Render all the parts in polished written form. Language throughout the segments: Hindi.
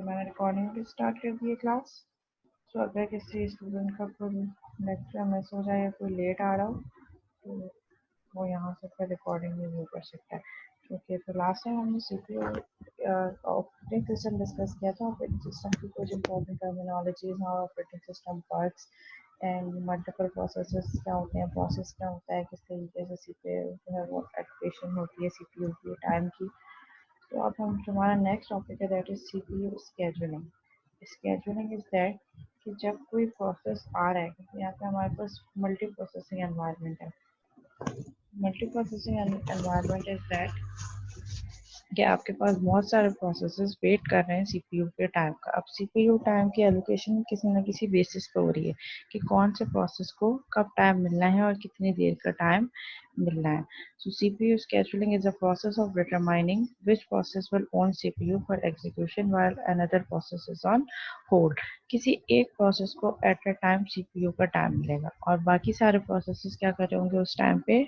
मैंने रिकॉर्डिंग भी स्टार्ट कर दी है क्लास। तो अगर किसी स्टूडेंट का कोई लेक्चर मिस हो जाए या कोई लेट आ रहा हो तो वो यहाँ से फिर रिकॉर्डिंग भी व्यू कर सकता है। ओके, तो लास्ट टाइम हमने सीपीयू ऑपरेटिंग सिस्टम डिस्कस किया था। ऑपरेटिंग सिस्टम की कुछ इंपॉर्टेंट टर्मिनोलॉजीज और operating system works and multiple processes क्या होते हैं, प्रोसेस क्या होता है, किस तरीके से सीपीयू जो है वो एप्लीकेशन होती है सीपीयू की टाइम की। तो अब हम हमारा नेक्स्ट टॉपिक है that is CPU scheduling. Scheduling is that कि जब कोई प्रोसेस आ रहा है, क्योंकि यहाँ पे हमारे पास मल्टी प्रोसेसिंग एनवायरनमेंट है। Multi processing environment is that कि आपके पास बहुत सारे प्रोसेसेस वेट कर रहे हैं सीपीयू के टाइम का। अब सीपीयू टाइम की एलोकेशन किसी न किसी बेसिस पे हो रही है कि कौन से प्रोसेस को कब टाइम मिलना है और कितनी देर का टाइम मिलना है। सो CPU scheduling is a process of determining which process will own CPU for execution while another process is on hold। किसी एक प्रोसेस को एट अ टाइम सीपीयू का टाइम मिलेगा और बाकी सारे प्रोसेसेस क्या कर रहे होंगे उस टाइम पे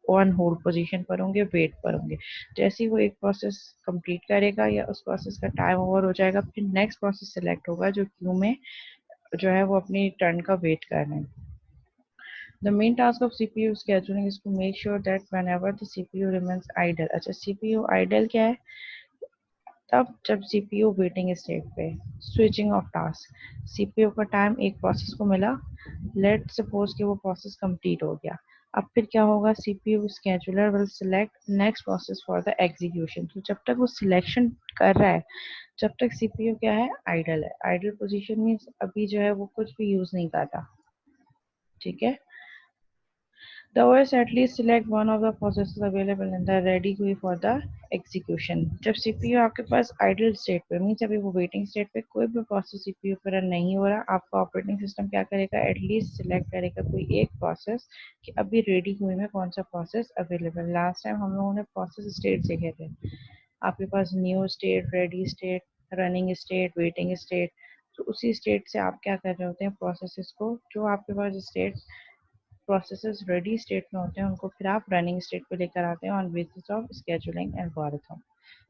ऑन होल्ड पोजीशन पर होंगे, वेट पर होंगे। जैसे ही वो एक प्रोसेस कंप्लीट करेगा या उस प्रोसेस का टाइम ओवर हो जाएगा, फिर नेक्स्ट प्रोसेस सिलेक्ट होगा जो क्यू में जो है वो अपनी टर्न का वेट कर रहे हैं। The main task of CPU scheduling is to make sure that whenever the CPU remains idle। अच्छा, CPU idle क्या है? तब जब CPU वेटिंग स्टेट पे। स्विचिंग ऑफ टास्क, सीपीयू का टाइम एक प्रोसेस को मिला, लेट सपोज कि वो प्रोसेस कंप्लीट हो गया। अब फिर क्या होगा, CPU scheduler will select next process for the execution. तो जब तक वो सिलेक्शन कर रहा है, जब तक सीपीयू क्या है, आइडल है। आइडल पोजीशन मींस अभी जो है वो कुछ भी यूज नहीं कर रहा। ठीक है। The OS at least select one of the processes available in the ready queue for the execution। जब सीपीयू आपके पास आइडल स्टेट पे मीन्स अभी वो वेटिंग स्टेट पे कोई भी प्रोसेस सीपीयू पर रन नहीं हो रहा, आपका ऑपरेटिंग सिस्टम क्या करेगा, एटलीस्ट सिलेक्ट करेगा कोई एक प्रोसेस कि अभी रेडी क्यू में कौन सा प्रोसेस अवेलेबल। लास्ट टाइम हम लोगों ने प्रोसेस स्टेट सीखे थे। आपके पास new state, ready state, running state, waiting state. तो उसी स्टेट से आप क्या कर रहे होते हैं, प्रोसेसेस को जो आपके पास स्टेट प्रोसेसेस रेडी स्टेट में होते हैं उनको फिर आप रनिंग स्टेट पे लेकर आते हैं on basis of scheduling algorithm.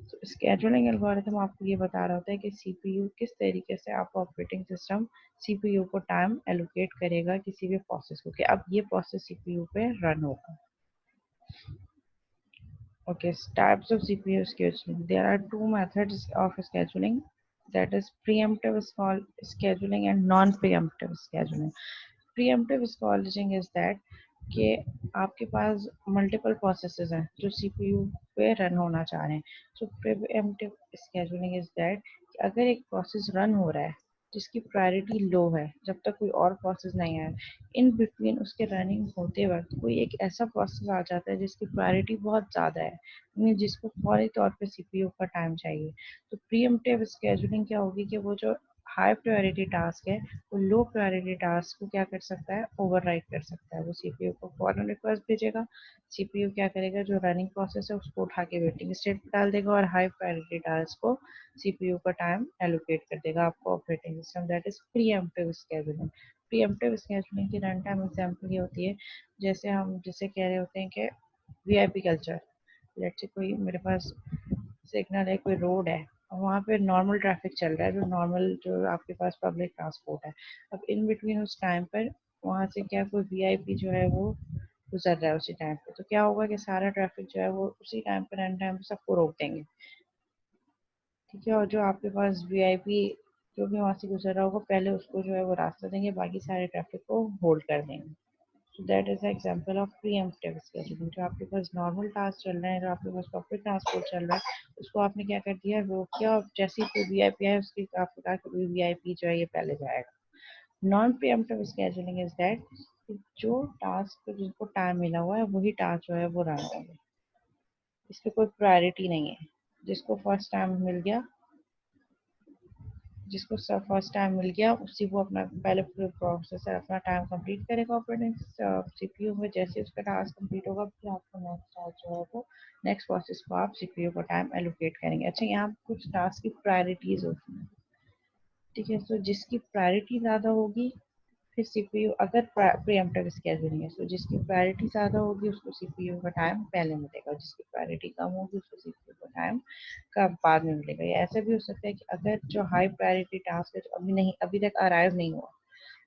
तो स्केड्यूलिंग एल्गोरिथम आपको ये बता रहा होता है कि सीपीयू किस तरीके से आपका ऑपरेटिंग सिस्टम सीपीयू को टाइम एलोकेट करेगा किसी भी प्रोसेस को कि अब ये प्रोसेस सीपीयू पे रन होगा। Okay, types of CPU scheduling. There are two methods of scheduling, that is preemptive scheduling and non-preemptive scheduling। Preemptive scheduling is that कि आपके पास मल्टीपल प्रोसेसेस हैं जो सीपीयू पे रन होना चाह रहे हैं। सो प्रीएम्प्टिव स्केड्यूलिंग इज दैट कि अगर एक प्रोसेस रन हो रहा है जिसकी प्रायोरिटी लो है, जब तक कोई और प्रोसेस नहीं आया, इन बिटवीन उसके रनिंग होते वक्त कोई एक ऐसा प्रोसेस आ जाता है जिसकी प्रायोरिटी बहुत ज़्यादा है, यानी जिसको फौरी तौर पे सीपीयू का टाइम चाहिए। तो प्रीएम्प्टिव स्केड्यूलिंग क्या होगी कि वो जो हाई प्रायोरिटी टास्क है वो लो प्रायोरिटी टास्क को क्या कर सकता है, ओवरराइड कर सकता है। वो सीपीयू को फौरन रिक्वेस्ट भेजेगा, सीपीयू क्या करेगा, जो रनिंग प्रोसेस है उसको उठा के वेटिंग स्टेट पे डाल देगा और हाई प्रायोरिटी टास्क को सीपीयू का टाइम एलोकेट कर देगा आपको operating system. That is pre-emptive scheduling. Pre-emptive scheduling की रन टाइम एग्जाम्पल ये होती है, जैसे हम जिसे कह रहे होते हैं कि वीआईपी कल्चर। लेट्स से कोई मेरे पास सिग्नल है, कोई रोड है और वहाँ पे नॉर्मल ट्रैफिक चल रहा है, जो नॉर्मल जो आपके पास पब्लिक ट्रांसपोर्ट है। अब इन बिटवीन उस टाइम पर वहाँ से क्या कोई वीआईपी जो है वो गुजर रहा है उसी टाइम पे, तो क्या होगा कि सारा ट्रैफिक जो है वो उसी टाइम पर रन टाइम पे सबको रोक देंगे। ठीक है। और जो आपके पास वीआईपी जो भी वहाँ से गुजर रहा होगा पहले उसको जो है वो रास्ता देंगे, बाकी सारे ट्रैफिक को होल्ड कर देंगे। So that is the example of preemptive scheduling। जो आपके पास नॉर्मल टास्क चल रहे हैं, जो आपके पास पब्लिक ट्रांसपोर्ट चल रहा है, उसको आपने क्या कर दिया, रोक किया और जैसे ही कोई वीआईपी है उसकी आपको कहा कि वीआईपी जो है ये पहले जाएगा। Non pre-emptive scheduling is that जो टास्क जिनको टाइम मिला हुआ है वही टास्क जो है वो रन होंगे, इसकी कोई प्रायोरिटी नहीं है। जिसको फर्स्ट टाइम मिल गया, जिसको फर्स्ट टाइम मिल गया उसी वो अपना पहले पूरे प्रोसेसर अपना टाइम कंप्लीट करेगा ऑपरेटिंग सीपीयू में। जैसे उसका टास्क कंप्लीट होगा फिर आपको नेक्स्ट टास्क जो है वो नेक्स्ट प्रोसेस को आप सीपीयू को टाइम एलोकेट करेंगे। अच्छा, यहाँ कुछ टास्क की प्रायोरिटीज होती हैं। ठीक है, तो जिसकी प्रायोरिटी ज़्यादा होगी फिर सीपीयू अगर प्रीएम्प्टिव स्केड्यूलिंग है तो जिसकी प्रायोरिटी ज़्यादा होगी उसको सीपीयू का टाइम पहले मिलेगा, जिसकी प्रायोरिटी कम होगी उसको सीपीयू का टाइम का बाद में मिलेगा। या ऐसा भी हो सकता है कि अगर जो हाई प्रायोरिटी टास्क है जो अभी तक अराइव नहीं हुआ,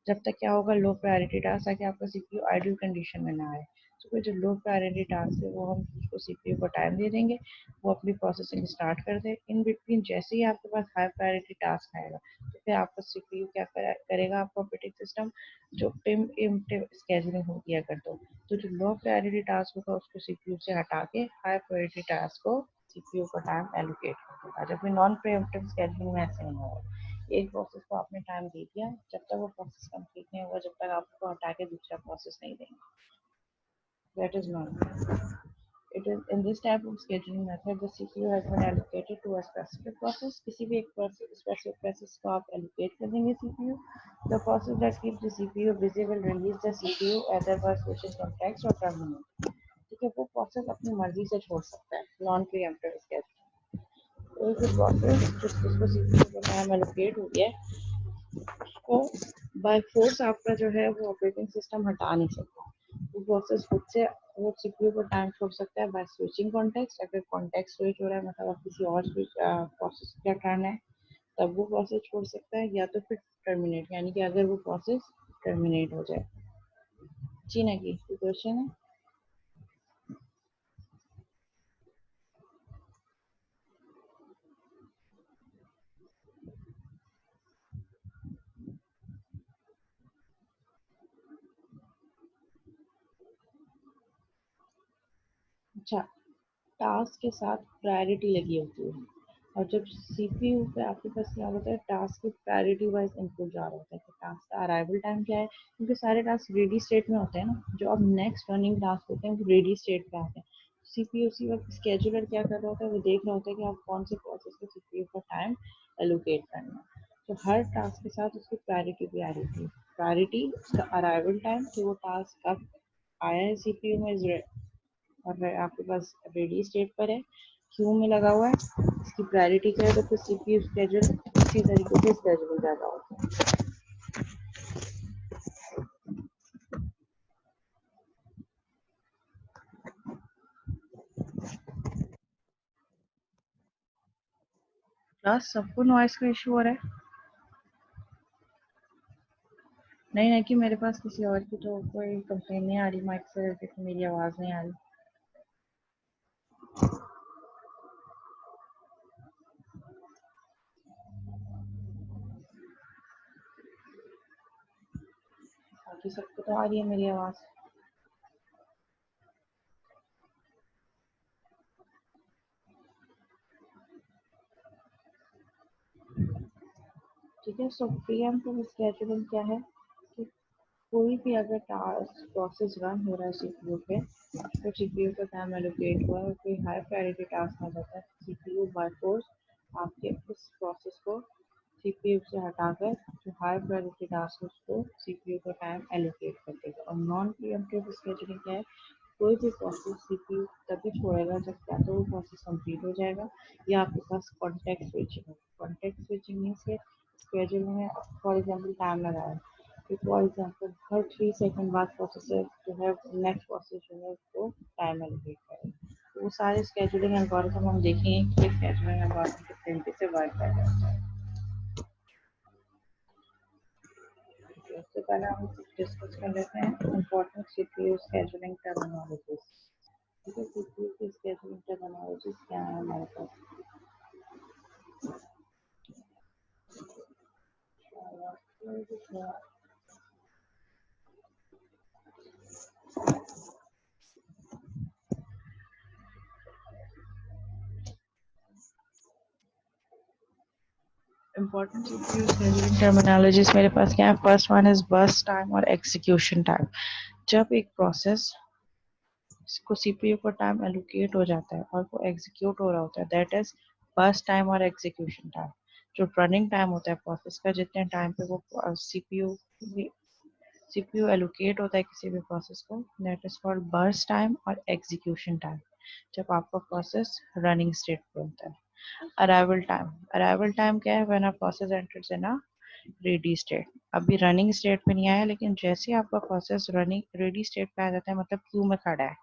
जब तक क्या होगा लो प्रायोरिटी टास्क ताकि आपका सीपीयू आइडल कंडीशन में ना आए। तो कोई जो लो प्रायोरिटी टास्क है वो हम उसको सीपीयू को टाइम दे देंगे, वो अपनी प्रोसेसिंग स्टार्ट कर दे। इन बिटवीन जैसे ही आपके पास हाई प्रायोरिटी टास्क आएगा तो फिर आपका सीपीयू क्या करेगा, आपका ऑपरेटिंग सिस्टम जो प्रीएम्प्टिव स्केड्यूलिंग होगी अगर तो जो लो प्रायोरिटी टास्क होगा उसको सीपीयू से हटा के हाई प्रायोरिटी टास्क को सीपीयू का टाइम एलोकेट कर देगा। जबकि नॉन प्रीएम्प्टिव स्केड्यूलिंग में ऐसे नहीं होगा। एक प्रोसेस को आपने टाइम दे दिया, जब तक वो प्रोसेस कंप्लीट नहीं होगा, जब तक आप उसको हटा के दूसरा प्रोसेस नहीं देंगे। That is normal. It is in this type of scheduling method the CPU has been allocated to a specific process. किसी भी एक specific process को आप allocate कर देंगे CPU. The process that keeps the CPU busy will release the CPU either by switching context or terminate. ठीक है, वो प्रोसेस अपनी मर्जी से छोड़ सकता है नॉन प्रीएम्प्टिव स्केड्यूलिंग। कोई भी प्रोसेस जिसको सीपीयू को टाइम एलोकेट हो गया है उसको बाय फोर्स आपका जो है वो ऑपरेटिंग सिस्टम हटा नहीं सकता। वो प्रोसेस खुद से वो सीपीयू को टाइम छोड़ सकता है बाय स्विचिंग कॉन्टेक्स्ट। अगर कॉन्टेक्स्ट स्विच हो रहा है मतलब आप किसी और प्रोसेस क्या करना है तब वो प्रोसेस छोड़ सकता है, या तो फिर टर्मिनेट यानी कि अगर वो प्रोसेस टर्मिनेट हो जाए। जी ना की क्वेश्चन है। अच्छा, टास्क के साथ प्रायोरिटी लगी होती है और जब सीपीयू पे आपके पास क्या होता है टास्क की प्रायोरिटी वाइज इनपुट जा रहा होता है कि टास्क का अराइवल टाइम क्या है, क्योंकि सारे टास्क रेडी स्टेट में होते हैं ना, जो अब नेक्स्ट रनिंग टास्क होते हैं वो रेडी स्टेट पे आते हैं। सीपीयू उसी वक्त स्केड्यूलर क्या कर रहा होता है, वो देख रहा होता है कि आप कौन से प्रोसेस को सीपीयू का टाइम एलोकेट करना है। तो हर टास्क के साथ उसकी प्रायोरिटी भी आ रही थी। प्रायोरिटी उसका अराइवल टाइम कि वो टास्क अब आया है सीपीयू में और आपके पास रेडी स्टेट पर है, क्यू में लगा हुआ है, इसकी प्रायोरिटी क्या है तो फिर सीपीयू स्केड्यूल इसी तरीके से स्केड्यूल ज़्यादा होता है। प्लस सबको नॉइस का इशू हो रहा है। नहीं नहीं कि मेरे पास किसी और की तो कोई कंप्लेन नहीं आ रही माइक से रिलेटेड, मेरी आवाज़ नहीं आ रही। बाकी सबको तो आ रही है मेरी आवाज़। ठीक है, सो प्रीएम्प्टिव स्केड्यूलिंग क्या है कि कोई भी अगर टास्क प्रोसेस रन हो रहा है सीपीयू पे तो सीपीयू का टाइम एलोकेट हुआ है और कोई हाई प्रायोरिटी टास्क आ जाता है, सीपीयू बाय फोर्स आपके उस प्रोसेस को सीपीयू से हटाकर जो हाई प्रायोरिटी टास्क है उसको सीपीयू का टाइम एलोकेट कर देगा। और नॉन प्रीएम्प्टिव स्केड्यूलिंग क्या है, कोई भी प्रोसेस सीपीयू तभी छोड़ेगा जब या तो वो प्रोसेस कंप्लीट हो जाएगा या आपके पास कॉन्टेक्स्ट स्विचिंग हो। कॉन्टेक्स्ट स्विचिंग मीन्स के स्केड्यूल में फॉर एग्जांपल टाइम लगा है कि फॉर एग्जांपल हर 3 सेकंड बाद प्रोसेसर जो है नेक्स्ट प्रोसेस जो है उसको टाइम एलोकेट करेगा। तो वो सारे स्केड्यूलिंग एल्गोरिथम हम देखेंगे कि स्केड्यूलिंग एल्गोरिथम किस तरीके से वर्क कर रहा है। उससे पहले हम डिस्कस कर लेते हैं इम्पोर्टेंट सीपीयू स्केड्यूलिंग टर्मिनोलॉजीज। ठीक है, सीपीयू की स्केड्यूलिंग टर्मिनोलॉजीज क्या है हमारे पास। इम्पोर्टेंट सीपीयू स्केड्यूलिंग टर्मिनोलॉजीज मेरे पास क्या है। First one is burst time और एग्जीक्यूशन टाइम। जब एक प्रोसेस को सीपीयू को टाइम एलोकेट हो जाता है और वो एग्जीक्यूट हो रहा होता है दैट इज बर्स्ट टाइम और एग्जीक्यूशन टाइम। जो रनिंग टाइम होता है प्रोसेस का, जितने टाइम पे वो सीपीयू एलोकेट होता है किसी भी प्रोसेस को, that is called burst time और एग्जीक्यूशन टाइम, जब आपका प्रोसेस रनिंग स्टेट पे होता है। अराइवल टाइम क्या है, when a process enters in a ready state. अभी रनिंग स्टेट में नहीं आया, लेकिन जैसे ही आपका प्रोसेस रनिंग रेडी स्टेट पे आ जाता है, मतलब क्यू में खड़ा है,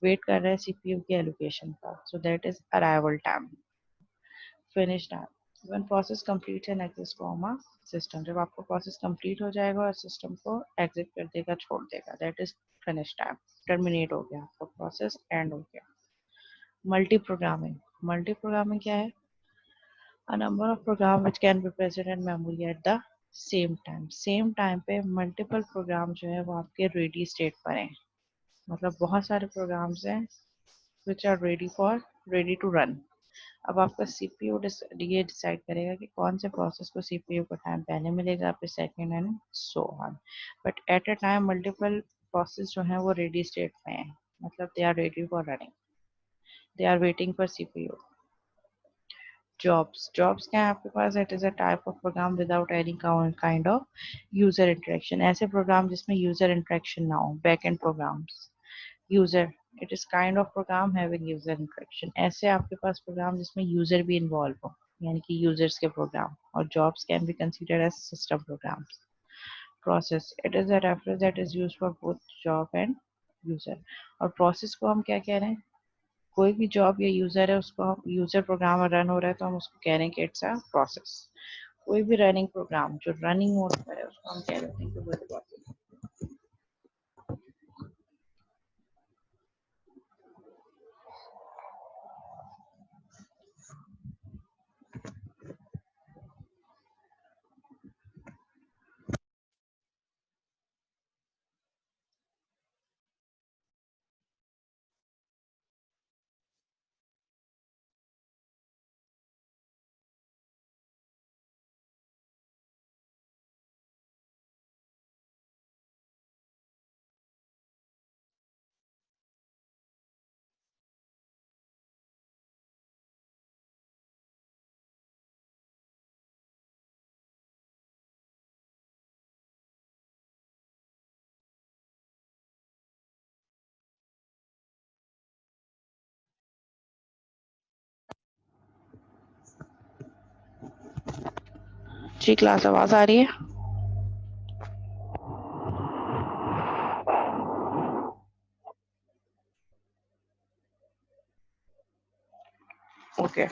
वेट कर रहा है सीपीयू के एलोकेशन का, so that is arrival time. Finish time, when process completes and exit from a system, जब आपका प्रोसेस कंप्लीट हो जाएगा और सिस्टम को एग्जिट कर देगा, छोड़ देगा, that is finish time. Terminate हो गया आपका प्रोसेस, एंड हो गया। मल्टी प्रोग्रामिंग, मल्टी प्रोग्रामिंग क्या है? A number of program which can be present in memory at the same time पे मल्टीपल प्रोग्राम जो है वो आपके रेडी स्टेट पर हैं, मतलब बहुत सारे प्रोग्राम्स हैं which are ready to run। अब आपका सीपीयू ये डिसाइड करेगा कि कौन से प्रोसेस को सीपीयू का टाइम पहले मिलेगा, फिर second, and so on. But at a time multiple process जो है वो रेडी स्टेट में है, मतलब they are ready for running, they are waiting for CPU. Jobs क्या है आपके पास? It is a type of program without any kind of user interaction, ऐसे प्रोग्राम जिसमें यूजर इंटरेक्शन ना हो, back end programs. User, it is kind of program having user interaction, ऐसे आपके पास प्रोग्राम जिसमें यूजर भी इन्वॉल्व हो, यानी कि यूजर्स के प्रोग्राम। और jobs can be considered as system programs. Process, it is a reference that is used for both job and user. और प्रोसेस को हम क्या कह रहे हैं? कोई भी जॉब या यूजर है, उसको हम यूजर प्रोग्राम रन हो रहा है तो हम उसको कह रहे हैं कि इट्स अ प्रोसेस। कोई भी रनिंग प्रोग्राम जो रनिंग मोड पर है उसको हम कह देते हैं कि वो प्रोसेस। जी क्लास, आवाज आ रही है? ओके,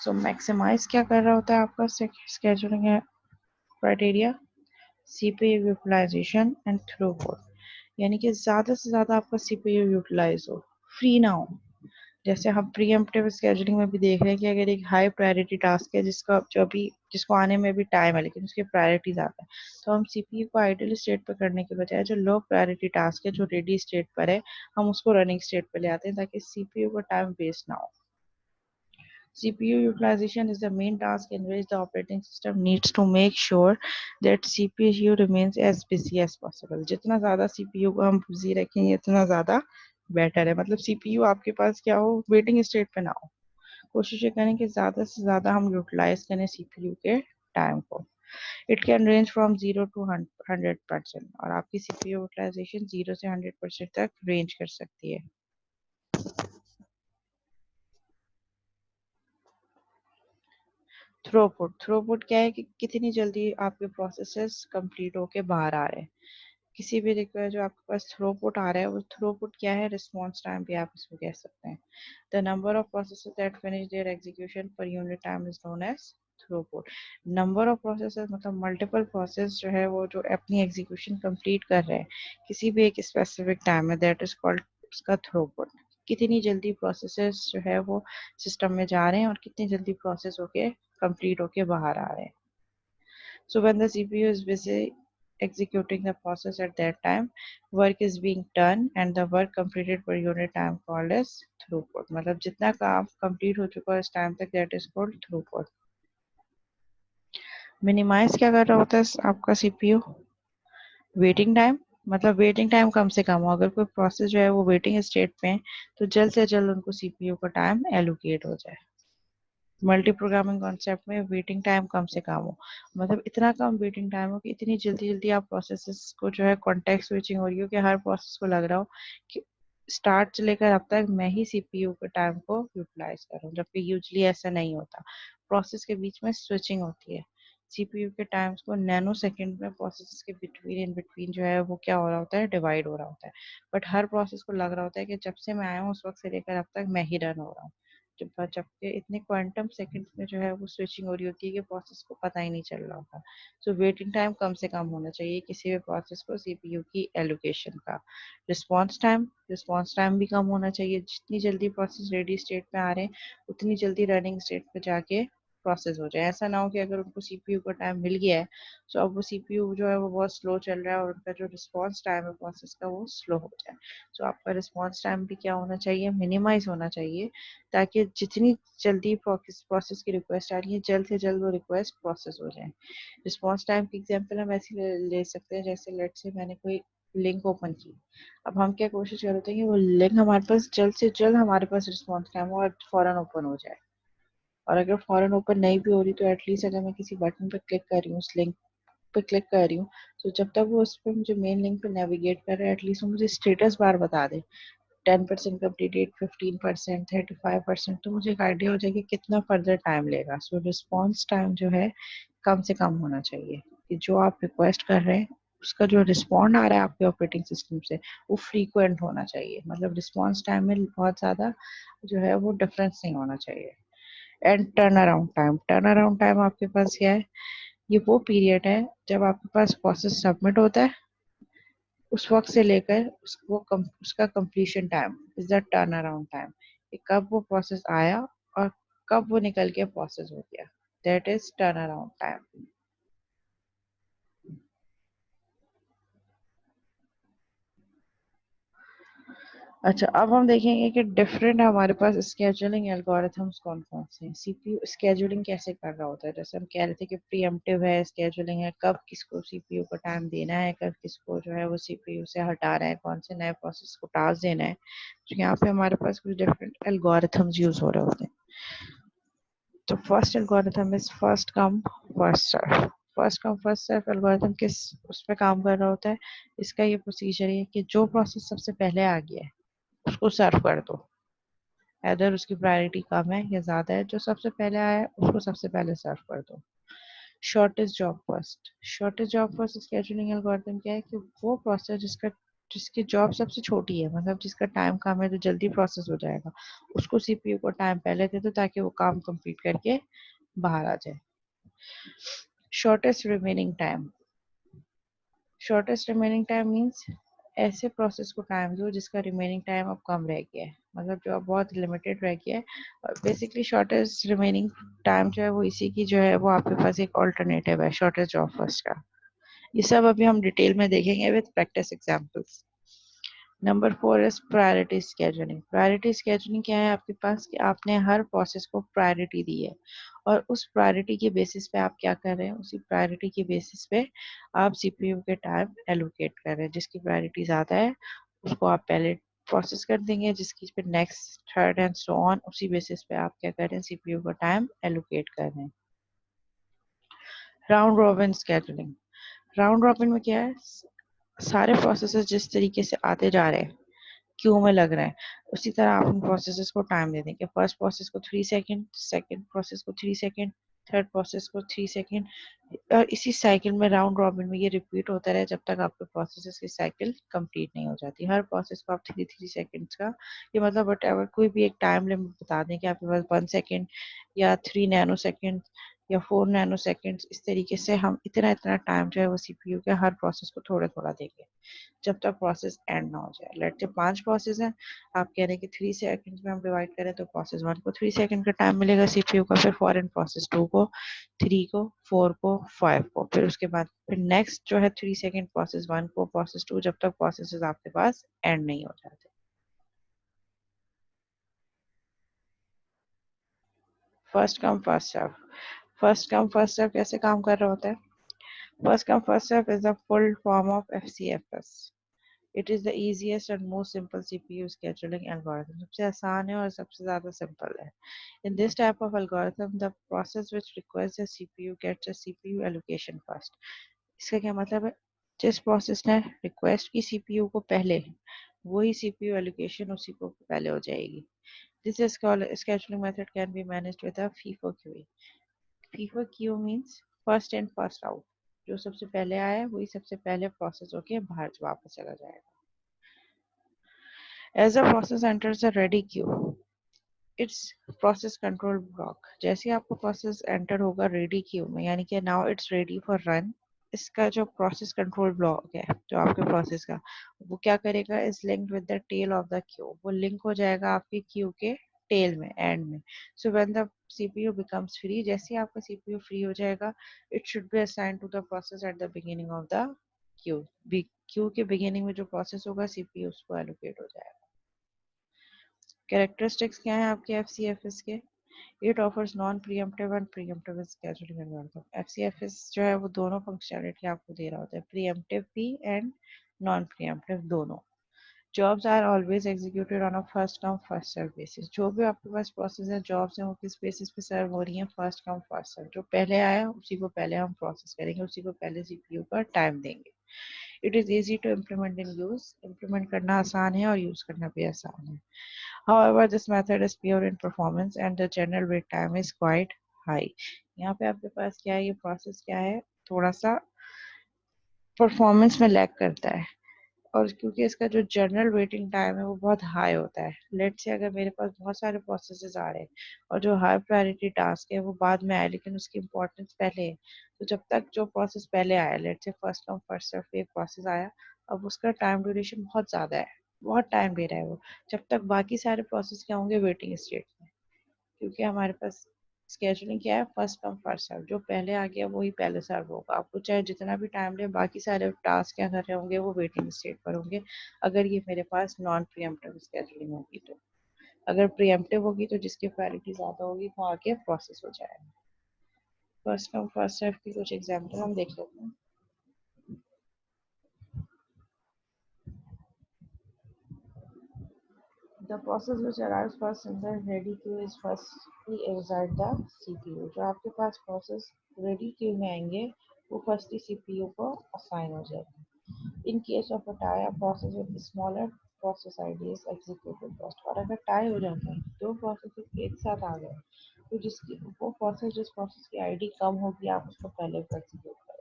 सो मैक्सिमाइज क्या कर रहा होता है आपका scheduling criteria? CPU utilisation and throughput, यानी कि ज़्यादा से ज़्यादा आपका सीपीयू यूटिलाइज हो, फ्री ना हो। जैसे हम प्रीएम्प्टिव स्केड्यूलिंग में भी देख रहे हैं कि अगर एक हाई प्रायोरिटी टास्क है जिसका जो अभी जिसको आने में भी टाइम है लेकिन उसकी प्रायोरिटी ज़्यादा है, तो हम सीपीयू को आइडल स्टेट पर करने के बजाय जो लो प्रायोरिटी टास्क है जो रेडी स्टेट पर है, हम उसको रनिंग स्टेट पर ले आते हैं ताकि सीपीयू का टाइम वेस्ट ना हो। CPU utilization is the main task in which the operating system needs to make sure that CPU remains as busy as possible। जितना ज़्यादा CPU को हम busy रखेंगे उतना ज़्यादा बेटर है, मतलब CPU आपके पास क्या हो, वेटिंग स्टेट पे ना हो। कोशिश ये करें कि ज़्यादा से ज़्यादा हम यूटिलाइज करें CPU के टाइम को। It can range from 0 to 100%, और आपकी CPU यूटिलाइजेशन 0 से 100% तक रेंज कर सकती है। थ्रोपुट क्या है कि कितनी जल्दी आपके प्रोसेसेस कंप्लीट होके बाहर आ रहे हैं। किसी भी रिक्वेस्ट जो आपके पास थ्रोपुट आ रहा है, वो थ्रोपुट क्या है? रिस्पॉन्स टाइम भी आप इसको कह सकते हैं। The number of processes that finish their execution per unit time is known as throughput. Number of processes मतलब मल्टीपल प्रोसेस जो है वो जो अपनी एग्जीक्यूशन कंप्लीट कर रहे हैं किसी भी एक स्पेसिफिक टाइम में, दैट इज कॉल्ड उसका थ्रोपुट। कितनी जल्दी प्रोसेसेस जो है वो सिस्टम में जा रहे हैं और कितनी जल्दी प्रोसेस होके कंप्लीट होके बाहर आ रहे हैं। So when the CPU is busy executing the process at that time, work is being done and the work completed per unit time called as throughput। मतलब जितना काम complete हो चुका है इस टाइम तक, that is called throughput। Minimize क्या कर रहा होता है आपका CPU? वेटिंग टाइम, मतलब वेटिंग टाइम कम से कम हो। अगर कोई प्रोसेस जो है वो वेटिंग स्टेट पे है तो जल्द से जल्द उनको सीपीयू का टाइम एलोकेट हो जाए। मल्टी प्रोग्रामिंग कॉन्सेप्ट में वेटिंग टाइम कम से कम हो, मतलब इतना कम वेटिंग टाइम हो कि इतनी जल्दी जल्दी आप प्रोसेसेस को जो है कॉन्टेक्स्ट स्विचिंग हो रही हो कि हर प्रोसेस को लग रहा हो कि स्टार्ट से लेकर अब तक मैं ही सीपीयू के टाइम को यूटिलाइज कर रहा हूँ, जबकि यूजली ऐसा नहीं होता। प्रोसेस के बीच में स्विचिंग होती है, सीपीयू के टाइम्स को नैनो सेकंड में प्रोसेस के इन बिटवीन जो है वो क्या हो रहा होता है, डिवाइड हो रहा होता है। बट हर प्रोसेस को लग रहा होता है कि जब से मैं आया हूँ उस वक्त से लेकर अब तक मैं ही रन हो रहा हूँ। जबकि इतने क्वांटम सेकंड्स में जो है वो स्विचिंग हो रही होती है कि प्रोसेस को पता ही नहीं चल रहा होता। सो वेटिंग टाइम कम से कम होना चाहिए किसी भी प्रोसेस को सीपीयू की एलोकेशन का। रिस्पॉन्स टाइम भी कम होना चाहिए। जितनी जल्दी प्रोसेस रेडी स्टेट में आ रहे हैं उतनी जल्दी रनिंग स्टेट पे जाके प्रोसेस हो जाए। ऐसा ना हो कि अगर उनको सीपीयू का टाइम मिल गया है तो अब वो सीपीयू जो है वो बहुत स्लो चल रहा है और उनका जो रिस्पॉन्स टाइम है प्रोसेस का वो स्लो हो जाए। तो आपका रिस्पॉन्स टाइम भी क्या होना चाहिए, मिनिमाइज होना चाहिए, ताकि जितनी जल्दी प्रोसेस की रिक्वेस्ट आ रही है जल्द से जल्द वो रिक्वेस्ट प्रोसेस हो जाए। रिस्पॉन्स टाइम की एग्जांपल हम ऐसे ले सकते हैं, जैसे लेट से मैंने कोई लिंक ओपन की। अब हम क्या कोशिश कर रहे हैं कि वो लिंक हमारे पास जल्द से जल्द हमारे पास रिस्पॉन्स टाइम हो और फौरन ओपन हो जाए। और अगर फॉरेन ओपन नहीं भी हो रही तो एटलीस्ट अगर मैं किसी बटन पे क्लिक कर रही हूँ, उस लिंक पे क्लिक कर रही हूँ, तो जब तक वो उस पर मुझे मेन लिंक पे नेविगेट कर रहा है एटलीस्ट वो मुझे स्टेटस बार बता दे। 10% कम्प्लीटेड, 15%, 35%, तो मुझे एक आइडिया हो जाए कि कितना फर्दर टाइम लेगा। सो रिस्पॉन्स टाइम जो है कम से कम होना चाहिए कि जो आप रिक्वेस्ट कर रहे हैं उसका जो रिस्पॉन्ड आ रहा है आपके ऑपरेटिंग सिस्टम से वो फ्रीक्वेंट होना चाहिए। मतलब रिस्पॉन्स टाइम में बहुत ज़्यादा जो है वो डिफरेंस नहीं होना चाहिए। एंड टर्न अराउंड टाइम आपके पास क्या है, ये वो पीरियड है जब आपके पास प्रोसेस सबमिट होता है उस वक्त से लेकर उसका completion time is the turn around time. कब वो प्रोसेस आया और कब वो निकल के प्रोसेस हो गया, that is turn around time. अच्छा, अब हम देखेंगे कि डिफरेंट हमारे पास स्केड्यूलिंग एल्गोरिथम्स कौन कौन से हैं। सीपीयू स्केड्यूलिंग कैसे कर रहा होता है, जैसे हम कह रहे थे कि प्रीएम्प्टिव है स्केड्यूलिंग है, कब किसको सीपीयू को टाइम देना है, कब किसको जो है वो सीपीयू से हटाना है, कौन से नए प्रोसेस को टास्क देना है। तो यहाँ पे हमारे पास कुछ डिफरेंट एल्गोरिथम्स यूज हो रहे होते हैं। तो first algorithm is first come first serve. First come first serve algorithm किस उस पर काम कर रहा होता है, इसका ये प्रोसीजर है कि जो प्रोसेस सबसे पहले आ गया है उसको सर्व कर दो। अदर उसकी प्रायोरिटी कम है या ज्यादा है, जो सबसे पहले आया है उसको सबसे पहले सर्व कर दो। Shortest job first. Shortest job first scheduling algorithm क्या है कि वो प्रोसेस जिसकी जॉब सबसे छोटी है, मतलब जिसका टाइम कम है, जो जल्दी प्रोसेस हो जाएगा, उसको सीपीयू को टाइम पहले दे दो ताकि वो काम कंप्लीट करके बाहर आ जाए। Shortest remaining time. Shortest remaining time means ऐसे प्रोसेस को टाइम दो जिसका रिमेनिंग टाइम अब कम रह गया है, मतलब जो अब बहुत लिमिटेड रह गया है। और बेसिकली शॉर्टेस्ट रिमेनिंग टाइम जो है वो इसी की जो है वो आपके पास एक ऑल्टरनेटिव है शॉर्टेस्ट जॉब फर्स्ट का। ये सब अभी हम डिटेल में देखेंगे with practice examples. Number 4 is priority scheduling. Priority scheduling क्या है आपके पास कि आपने हर प्रोसेस को प्रायोरिटी दी है और उस प्रायोरिटी के बेसिस पे आप क्या कर रहे हैं, उसी प्रायोरिटी के बेसिस पे आप सीपीयू के टाइम एलोकेट कर रहे हैं। जिसकी प्रायोरिटी ज़्यादा है उसको आप पहले प्रोसेस कर देंगे, जिसकी पे next third and so on, उसी बेसिस पे आप क्या कर रहे हैं, सीपीयू का टाइम एलोकेट कर रहे हैं। Round robin scheduling. Round robin में क्या है, सारे प्रोसेसेस जिस तरीके से आते जा रहे हैं क्यू में लग रहा है, उसी तरह आप उन प्रोसेसेस को टाइम दे देंगे। फर्स्ट प्रोसेस को 3 सेकेंड, सेकेंड प्रोसेस को 3 सेकेंड, थर्ड प्रोसेस को 3 सेकेंड, और इसी साइकिल में राउंड रॉबिन में ये रिपीट होता रहे जब तक आपके प्रोसेसेस की साइकिल कंप्लीट नहीं हो जाती। हर प्रोसेस को आप 3 3 सेकेंड्स का, ये मतलब वट एवर कोई भी एक टाइम लिमिट बता दें कि आपके पास 1 सेकेंड या 3 नैनो सेकेंड या 4 नैनो सेकेंड, इस तरीके से हम इतना इतना टाइम जो है वो सीपीयू के हर प्रोसेस को थोड़ा थोड़ा देंगे जब तक प्रोसेस एंड ना हो जाए। लेट से 5 प्रोसेस है, आप कह रहे हैं कि 3 सेकंड में हम डिवाइड करें तो प्रोसेस 1 को 3 सेकंड का टाइम मिलेगा सीपीयू का, फिर फॉरन प्रोसेस 2 को, 3 को, 4 को, 5 को, फिर उसके बाद फिर नेक्स्ट जो है 3 सेकंड प्रोसेस 1 को, प्रोसेस 2, जब तक प्रोसेस आपके पास एंड नहीं हो जाते। First come first serve. First come first serve कैसे काम कर रहा होता है? First come first serve is the full form of FCFS. It is the easiest and most simple CPU scheduling algorithm। सबसे आसान है और सबसे ज्यादा सिंपल है। In this type of algorithm, the process which requires a CPU gets a CPU allocation first। इसका क्या मतलब है, जिस प्रोसेस ने रिक्वेस्ट की सीपीयू को पहले, वही सीपीयू एलोकेशन उसी को पहले हो जाएगी। This scheduling method can be managed with a FIFO queuing। FIFO queue means first in first out, जो सबसे पहले आया वही सबसे पहले प्रोसेस होके बाहर वापस चला जाएगा. As the process enters a ready queue, its process control block. जैसे ही आपका प्रोसेस एंटर होगा रेडी क्यू में, यानी कि now it's ready for run, इसका जो प्रोसेस कंट्रोल ब्लॉक है जो आपके प्रोसेस का, वो क्या करेगा, is linked with the tail of the queue. वो लिंक हो जाएगा आपकी क्यू के टेल में, एंड में. So when the CPU becomes free, जैसे ही आपका सीपीयू फ्री हो जाएगा, it should be assign to the process at the beginning of the queue. Queue के बिगिनिंग में जो प्रोसेस होगा सीपीयू उसको एलोकेट हो जाएगा. कैरेक्टरिस्टिक्स क्या है आपके एफसीएफएस के? It offers non pre-emptive and pre-emptive scheduling algorithm. FCFS जो है वो दोनों फंक्शनैलिटी आपको दे रहा होता है, प्रीएम्प्टिव भी एंड नॉन प्रीएम्प्टिव दोनों. Jobs are always executed on a first come first serve basis. जो भी आपके पास प्रोसेस है, जॉब्स हैं, वो किस बेसिस पे सर्व हो रही हैं, फर्स्ट कम फर्स्ट सर्व. जो पहले आया उसी को पहले हम प्रोसेस करेंगे, उसी को पहले सीपीयू पर टाइम देंगे. It is easy to implement in use. Implement करना आसान है और यूज करना भी आसान है. However, this method is pure in performance and the general wait time is quite high. यहाँ पे आपके पास क्या है, ये प्रोसेस क्या है, थोड़ा सा परफॉर्मेंस में लैग करता है, और क्योंकि इसका जो जनरल वेटिंग टाइम है वो बहुत हाई होता है. लेट से अगर मेरे पास बहुत सारे प्रोसेसेस आ रहे हैं और जो हाई प्रायोरिटी टास्क है वो बाद में आए लेकिन उसकी इम्पोर्टेंस पहले है, तो जब तक जो प्रोसेस पहले आया, लेट से फर्स्ट कम फर्स्ट सर्व एक प्रोसेस आया, अब उसका टाइम ड्यूरेशन बहुत ज़्यादा है, बहुत टाइम ले रहा है वो, जब तक बाकी सारे प्रोसेस क्या होंगे, वेटिंग स्टेट में. क्योंकि हमारे पास स्केजुलिंग क्या है, फर्स्ट कम फर्स्ट सर्व. जो पहले आ गया वही पहले सर्व होगा. आपको चाहे जितना भी टाइम ले, बाकी सारे टास्क क्या कर रहे होंगे, वो वेटिंग स्टेट पर होंगे. अगर ये मेरे पास नॉन प्रीएम्प्टिव स्केजुलिंग होगी तो. अगर प्रीएम्प्टिव होगी तो जिसकी प्रायोरिटी ज़्यादा होगी वो आगे प्रोसेस हो जाएगा. फर्स्ट कम फर्स्ट सर्व की कुछ एग्जाम्पल हम देख लेते हैं. The process which arrives first in the ready queue is firstly inside the CPU. जो आपके पास process ready queue में आएंगे वो firstly CPU को assign हो जाएगा. In case of a tie, a process with smaller process ID is executed first. और अगर tie हो जाता है, दो processes एक साथ आ गए, तो जिसकी वो process जिस process की ID कम होगी आप उसको पहले execute करें.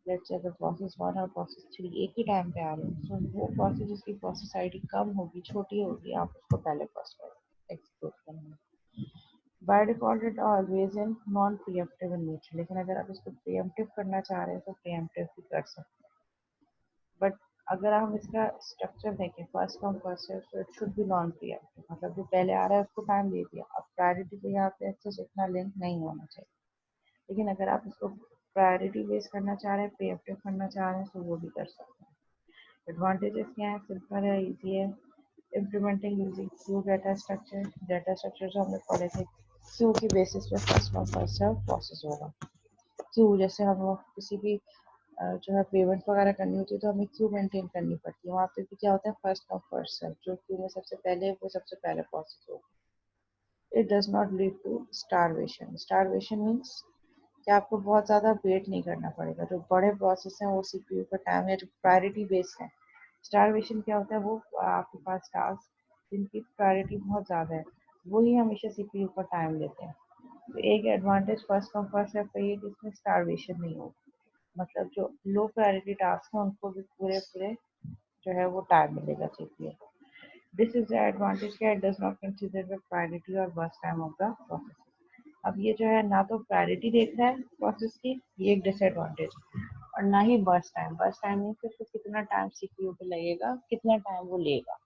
लेट्स से अगर प्रोसेस 1 और प्रोसेस 3 एक ही टाइम पे आ रहे हैं, तो वो प्रोसेस जिसकी प्रोसेस आईडी कम होगी, छोटी होगी, आप उसको पहले फर्स्ट एग्जीक्यूट करेंगे. By default it always in non pre-emptive in nature, लेकिन अगर आप इसको प्रीएम्प्टिव करना चाह रहे हैं तो प्रीएम्प्टिव भी कर सकते हैं. बट अगर हम इसका स्ट्रक्चर देखें, फर्स्ट कम फर्स्ट सर्व, तो it should B non pre-emptive. मतलब जो पहले आ रहा है उसको टाइम दे दिया. अब प्रायोरिटी पे यहाँ पे एक्सेस इतना लिंक नहीं होना चाहिए. लेकिन अगर आप इसको प्रायोरिटी बेस करना चाह रहे हैं, प्रीएम्प्टिव करना चाह रहे हैं, तो वो भी कर सकते हैं. एडवांटेजेस क्या है, सिंपल है, इजी है. Implementing using queue data structure जो हमने पढ़े थे, क्यू की बेसिस पे first come first serve process होगा. क्यू जैसे हम किसी भी जो है पेमेंट वगैरह करनी होती है तो हमें क्यू मेंटेन करनी पड़ती है. वहाँ पे भी क्या होता है, फर्स्ट कम फर्स्ट सर्व. जो क्यू में सबसे पहले वो सबसे पहले प्रोसेस होगा. It does not lead to starvation. Starvation means कि आपको बहुत ज़्यादा वेट नहीं करना पड़ेगा. जो बड़े प्रोसेस हैं वो सीपीयू का टाइम या जो प्रायोरिटी बेस्ड है. स्टारवेशन क्या होता है, वो आपके पास टास्क जिनकी प्रायोरिटी बहुत ज़्यादा है वही हमेशा सीपीयू का टाइम लेते हैं. तो एक advantage first come first serve का ये कि इसमें स्टारवेशन नहीं होगा. मतलब जो लो प्रायोरिटी टास्क हैं उनको भी पूरे पूरे जो है वो टाइम मिलेगा CPU. This is the advantage क्या, it does not consider the priority और burst time of the process. अब ये जो है ना तो प्रायोरिटी देख रहा है प्रोसेस की, ये एक डिसएडवांटेज, और ना ही burst time. Burst time means उसको कितना टाइम सीपीयू पे लगेगा, कितना टाइम वो लेगा.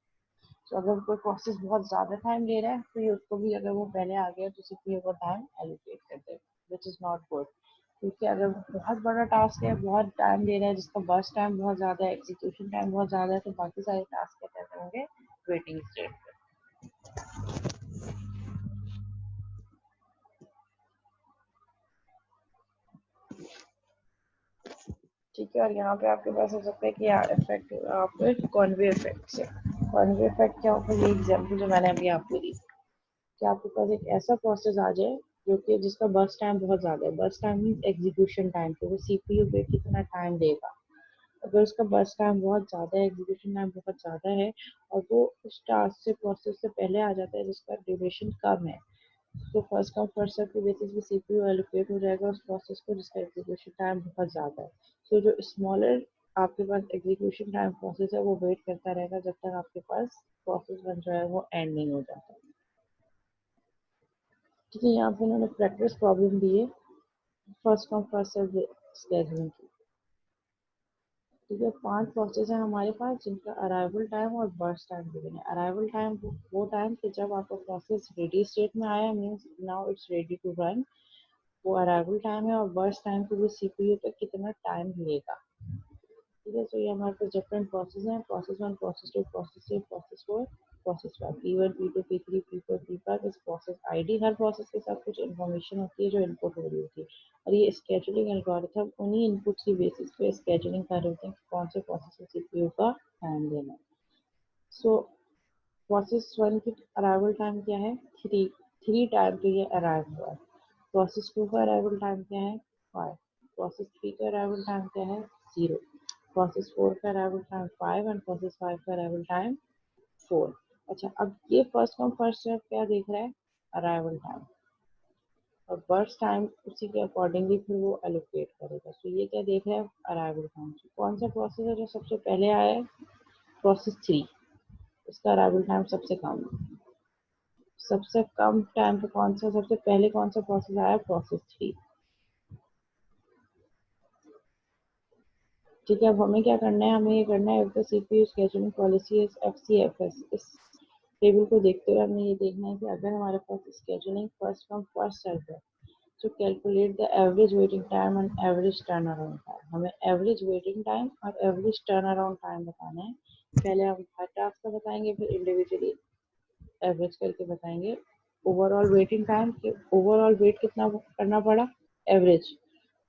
तो अगर कोई प्रोसेस बहुत ज़्यादा टाइम ले रहा है तो ये उसको भी, अगर वो पहले आ गया तो सीपीयू को टाइम एलोकेट कर देगा, विच इज़ नॉट गुड. क्योंकि अगर बहुत बड़ा टास्क है, बहुत टाइम ले रहा है, जिसका बर्स्ट टाइम बहुत ज़्यादा है, एग्जीक्यूशन टाइम बहुत ज़्यादा है, तो बाकी सारे टास्क क्या कर होंगे, वेटिंग स्टेट पे. ठीक है. और यहाँ पे आपके पास हो सकता है कि इफेक्ट आपको कॉन्वे इफेक्ट से. कॉन्वे इफेक्ट क्या होता है, ये एग्जाम्पल जो मैंने अभी आपको दी, कि आपके पास एक ऐसा प्रोसेस आ जाए जो कि जिसका बर्स्ट टाइम बहुत ज़्यादा है. Burst time means execution time, कि वो सीपीयू पे कितना टाइम देगा. अगर उसका बर्स्ट टाइम बहुत ज़्यादा है, एग्जीक्यूशन टाइम बहुत ज़्यादा है, और वो उस टास्क से प्रोसेस से पहले आ जाता है जिसका ड्यूरेशन कम है, तो फर्स्ट कम फर्स्ट सर्व के बेसिस पे सीपीयू एलोकेट हो जाएगा उस प्रोसेस को जिसका एग्जीक्यूशन टाइम बहुत ज़्यादा है। सो जो स्मॉलर आपके पास एग्जीक्यूशन टाइम प्रोसेस है वो वेट करता रहेगा जब तक आपके पास प्रोसेस बन जो है वो एंड नहीं हो जाता। ठीक है, यहाँ पे उन्होंने प्रैक्टिस प्रॉब्लम दी है first come first serve scheduling की। ठीक है, 5 प्रोसेस है हमारे पास जिनका अराइवल टाइम और बर्स्ट टाइम गिवन है। अराइवल टाइम वो टाइम कि जब आपका प्रोसेस रेडी स्टेट में आया, means now it's ready to run, वो अराइवल टाइम है। और बर्स्ट टाइम के लिए सीपीयू तक कितना टाइम लेगा। ठीक है, तो ये हमारे पास डिफरेंट प्रोसेस हैं, process 1, process 2, process 3, process 4, process 5, P1, P2, P3, P4, P5 इस प्रोसेस आईडी। हर प्रोसेस के साथ कुछ इन्फॉर्मेशन होती है जो इनपुट हो रही होती है, और ये स्केड्यूलिंग एल्गोरिथम उन्हीं इनपुट्स की बेसिस पे स्केड्यूलिंग कर रहे होते हैं कि कौन से प्रोसेस को सीपीयू का टाइम देना है। सो प्रोसेस 1 की अराइवल टाइम क्या है? 3 टाइम पे ये अराइव हुआ है। प्रोसेस 2 का अराइवल टाइम क्या है? 5। प्रोसेस 3 का अराइवल टाइम क्या है? 0। प्रोसेस 4 का अराइवल टाइम 5 एंड प्रोसेस 5 का अराइवल टाइम 4। अच्छा, अब ये फर्स्ट कम फर्स्ट सर्व क्या देख रहा है? Arrival time. और बर्स्ट टाइम उसी के अकॉर्डिंगली फिर वो एलोकेट करेगा। तो ये क्या देख रहा है? Arrival time. कौन सा प्रोसेस है जो सबसे पहले आया है? प्रोसेस 3। इसका अराइवल टाइम सबसे कम है। सबसे कम टाइम पे कौन सा सबसे पहले कौन सा प्रोसेस आया? प्रोसेस 3। ठीक है, अब हमें क्या करना है? हमें ये करना है the CPU scheduling policy is FCFS. इस टेबल को देखते हुए हमें ये देखना है कि अगर हमारे पास scheduling first come first serve है तो calculate the average waiting time and average turn around time. हमें एवरेज वेटिंग टाइम और एवरेज टर्न अराउंड टाइम बताना है। पहले हम हर टास्क का बताएंगे, फिर इंडिविजुअली एवरेज करके बताएंगे। ओवरऑल वेटिंग टाइम के ओवरऑल वेट कितना करना पड़ा एवरेज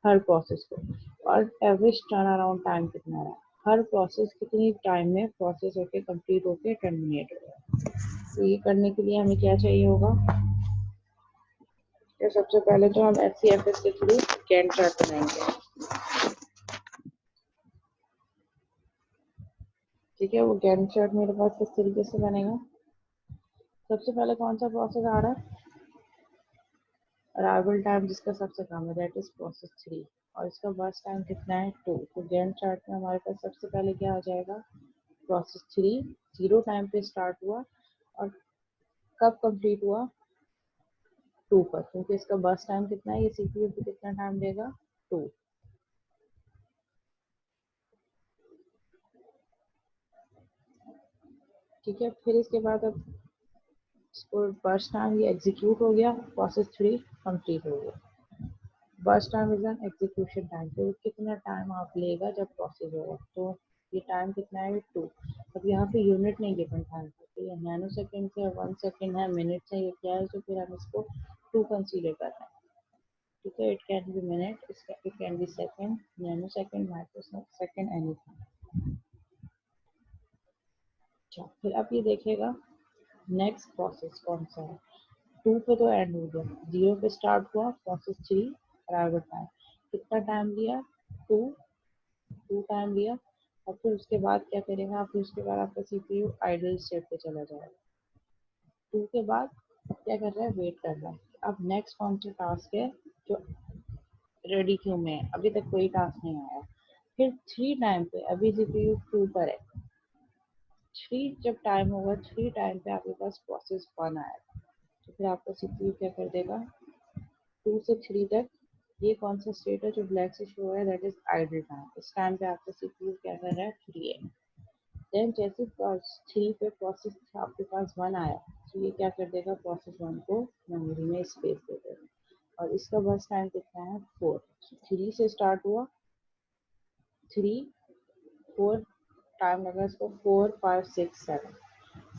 हर प्रोसेस को, और एवरेज टर्न अराउंड टाइम कितना रहा, हर प्रोसेस कितनी टाइम में प्रोसेस होके कंप्लीट होके टर्मिनेट हो गया। तो ये करने के लिए हमें क्या चाहिए होगा? तो सबसे पहले तो हम एचसीएफएस के थ्रू गैंट चार्ट बनाएंगे। ठीक है, वो गैंट चार्ट मेरे पास किस तरीके से बनेगा? सबसे पहले कौन सा प्रोसेस आ रहा है? अराइवल टाइम जिसका सबसे कम है, दैट इज प्रोसेस 3, और इसका बर्स्ट टाइम कितना है? 2। तो गैंट चार्ट में हमारे पास सबसे पहले क्या आ जाएगा? प्रोसेस 3 0 टाइम पे स्टार्ट हुआ और कब कंप्लीट हुआ? 2 पर, क्योंकि इसका बर्स्ट टाइम कितना है? ये सीपीयू पे कितना टाइम देगा? 2। ठीक है, फिर इसके बाद अब इसको बर्स्ट टाइम ये एग्जीक्यूट हो गया, प्रोसेस 3 कंप्लीट हो गया। Burst time is an execution time, तो कितना टाइम आप लेगा जब प्रोसेस होगा। तो ये टाइम कितना है? 2। अब यहाँ पे यूनिट नहीं गिवन टाइम, तो ये नैनो सेकेंड है, 1 सेकेंड है, मिनट है, ये क्या है? तो फिर हम इसको 2 कंसीडर कर रहे हैं। ठीक है, it can be minute, it can be second, nano second, micro second, anything. अच्छा, फिर अब ये देखेगा नेक्स्ट प्रोसेस कौन सा है। 2 पे तो एंड हो गया, 0 पे स्टार्ट हुआ, प्रोसेस 3 अराइवल टाइम कितना टाइम लिया? 2 टाइम लिया। और फिर उसके बाद क्या करेगा? फिर उसके बाद आपका सीपीयू आइडल स्टेट पे चला जाएगा। 2 के बाद क्या कर रहा है? वेट कर रहा है। अब नेक्स्ट कौन सा टास्क है जो रेडी क्यू में है? अभी तक कोई टास्क नहीं आया। फिर 3 टाइम पे, अभी सीपीयू 2 पर है, 3 जब टाइम होगा, 3 टाइम पे आपके पास प्रोसेस 1 आएगा, तो फिर आपका सीपीयू क्या कर देगा? 2 से 3 तक ये कौन सा स्टेट है जो ब्लैक से शो है? That is idle time. इस टाइम पे आपका सीपीयू क्या कर रहा है? फ्री है। देन जैसे 3 पे प्रोसेस आपके पास 1 आया, तो ये क्या कर देगा? प्रोसेस 1 को मेमोरी में स्पेस दे देगा, और इसका बस टाइम कितना है? 4। 3 से स्टार्ट हुआ, 3 4 टाइम लगा इसको, 4 5 6 7,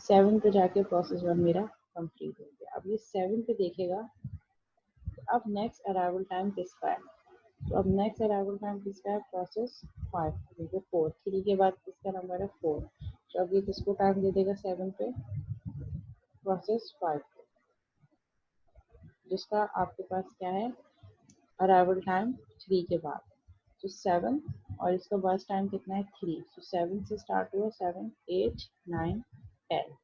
7 पे जाके प्रोसेस 1 मेरा कंप्लीट हो गया। अब ये 7 पे देखेगा अब नेक्स्ट अराइवल टाइम किसका है? तो अब नेक्स्ट अराइवल टाइम किसका है? प्रोसेस 5, ठीक है 4। 3 के बाद किसका नंबर है? 4। तो अब ये किसको टाइम दे देगा 7 पे? प्रोसेस 5, जिसका आपके पास क्या है? अराइवल टाइम 3 के बाद, तो 7, और इसका बस टाइम कितना है? 3। तो 7 से स्टार्ट हुआ, 7 8 9 10।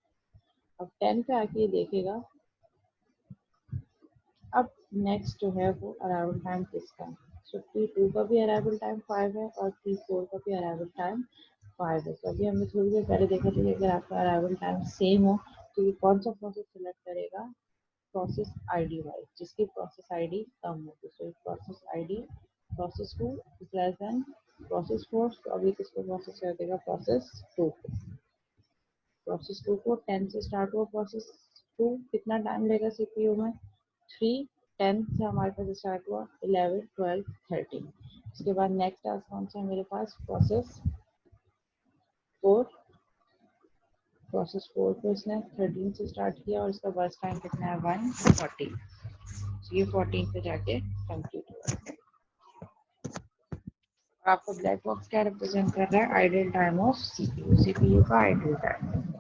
अब 10 पे आके ये देखेगा अब नेक्स्ट जो है वो अराइवल टाइम किसका है। सो T2 का भी अराइवल टाइम 5 है और T4 का भी अराइवल टाइम 5 है। तो अभी हमने थोड़ी देर पहले देखा था कि अगर आपका अराइवल टाइम सेम हो तो ये कौन सा प्रोसेस सिलेक्ट करेगा, प्रोसेस आईडी वाइज, जिसकी प्रोसेस आईडी कम होगी। So process ID process 2 is less than process 4। तो अभी किसको प्रोसेस कर देगा, प्रोसेस 2 को। प्रोसेस 2 को 10 से स्टार्ट हुआ, प्रोसेस 2 कितना टाइम लेगा सीपीयू में, 3। 10 से हमारे पास स्टार्ट हुआ, 11, 12, 13। उसके बाद नेक्स्ट टास्क कौन सा है मेरे पास, प्रोसेस 4। प्रोसेस 4 को इसने 13 से स्टार्ट किया और इसका बर्स्ट टाइम कितना है, 140। ये 14 पे जाके कंप्लीट हुआ। आपको ब्लैक बॉक्स क्या रिप्रेजेंट कर रहा है, idle time of CPU, CPU का आइडल टाइम।